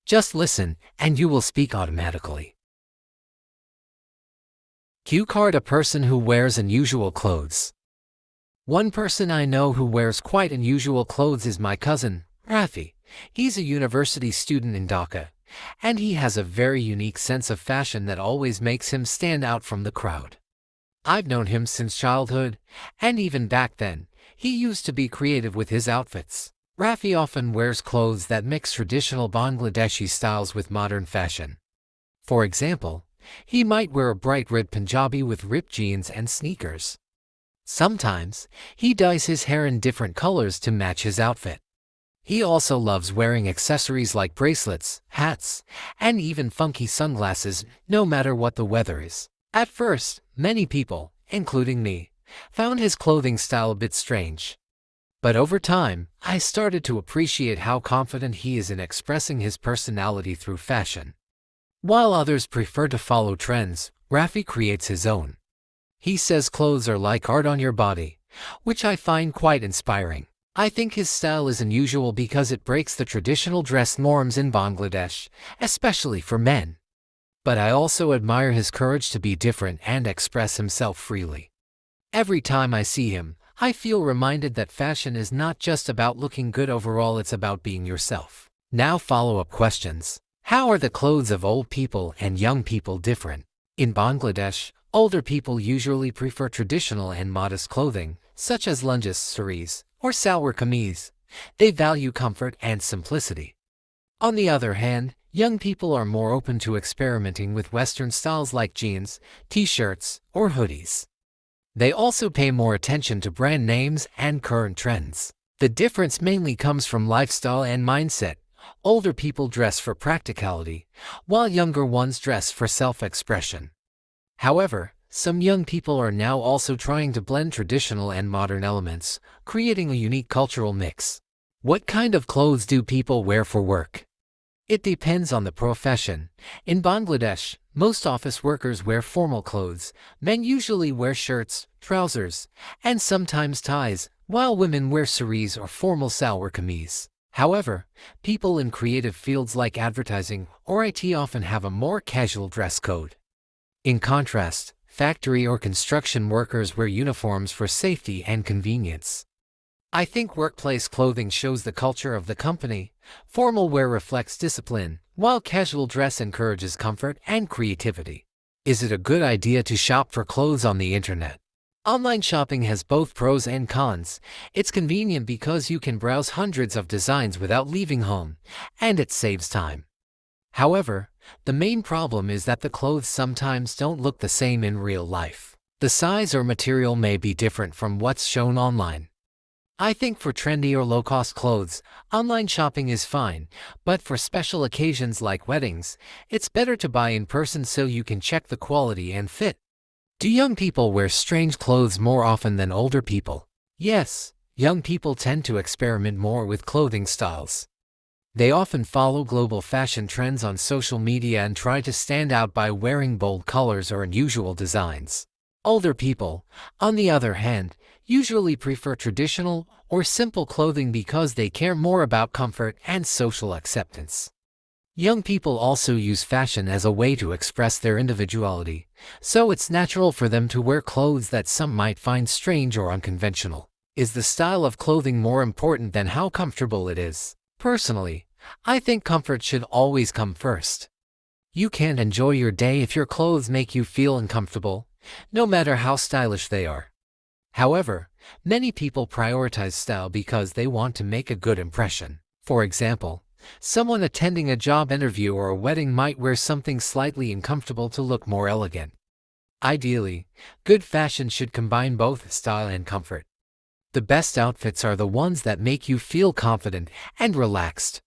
Just listen, and you will speak automatically. Cue card: a person who wears unusual clothes. One person I know who wears quite unusual clothes is my cousin, Rafi. He's a university student in Dhaka, and he has a very unique sense of fashion that always makes him stand out from the crowd. I've known him since childhood, and even back then, he used to be creative with his outfits. Rafi often wears clothes that mix traditional Bangladeshi styles with modern fashion. For example, he might wear a bright red Punjabi with ripped jeans and sneakers. Sometimes, he dyes his hair in different colors to match his outfit. He also loves wearing accessories like bracelets, hats, and even funky sunglasses, no matter what the weather is. At first, many people, including me, found his clothing style a bit strange. But over time, I started to appreciate how confident he is in expressing his personality through fashion. While others prefer to follow trends, Rafi creates his own. He says clothes are like art on your body, which I find quite inspiring. I think his style is unusual because it breaks the traditional dress norms in Bangladesh, especially for men. But I also admire his courage to be different and express himself freely. Every time I see him, I feel reminded that fashion is not just about looking good overall, it's about being yourself. Now, follow-up questions. How are the clothes of old people and young people different? In Bangladesh, older people usually prefer traditional and modest clothing, such as lunges, saris, or salwar kameez. They value comfort and simplicity. On the other hand, young people are more open to experimenting with Western styles like jeans, t-shirts, or hoodies. They also pay more attention to brand names and current trends. The difference mainly comes from lifestyle and mindset. Older people dress for practicality, while younger ones dress for self-expression. However, some young people are now also trying to blend traditional and modern elements, creating a unique cultural mix. What kind of clothes do people wear for work? It depends on the profession. In Bangladesh, most office workers wear formal clothes. Men usually wear shirts, trousers, and sometimes ties, while women wear saris or formal salwar kameez. However, people in creative fields like advertising or IT often have a more casual dress code. In contrast, factory or construction workers wear uniforms for safety and convenience. I think workplace clothing shows the culture of the company. Formal wear reflects discipline, while casual dress encourages comfort and creativity. Is it a good idea to shop for clothes on the internet? Online shopping has both pros and cons. It's convenient because you can browse hundreds of designs without leaving home, and it saves time. However, the main problem is that the clothes sometimes don't look the same in real life. The size or material may be different from what's shown online. I think for trendy or low-cost clothes, online shopping is fine, but for special occasions like weddings, it's better to buy in person so you can check the quality and fit. Do young people wear strange clothes more often than older people? Yes, young people tend to experiment more with clothing styles. They often follow global fashion trends on social media and try to stand out by wearing bold colors or unusual designs. Older people, on the other hand, usually prefer traditional or simple clothing because they care more about comfort and social acceptance. Young people also use fashion as a way to express their individuality, so it's natural for them to wear clothes that some might find strange or unconventional. Is the style of clothing more important than how comfortable it is? Personally, I think comfort should always come first. You can't enjoy your day if your clothes make you feel uncomfortable, no matter how stylish they are. However, many people prioritize style because they want to make a good impression. For example, someone attending a job interview or a wedding might wear something slightly uncomfortable to look more elegant. Ideally, good fashion should combine both style and comfort. The best outfits are the ones that make you feel confident and relaxed.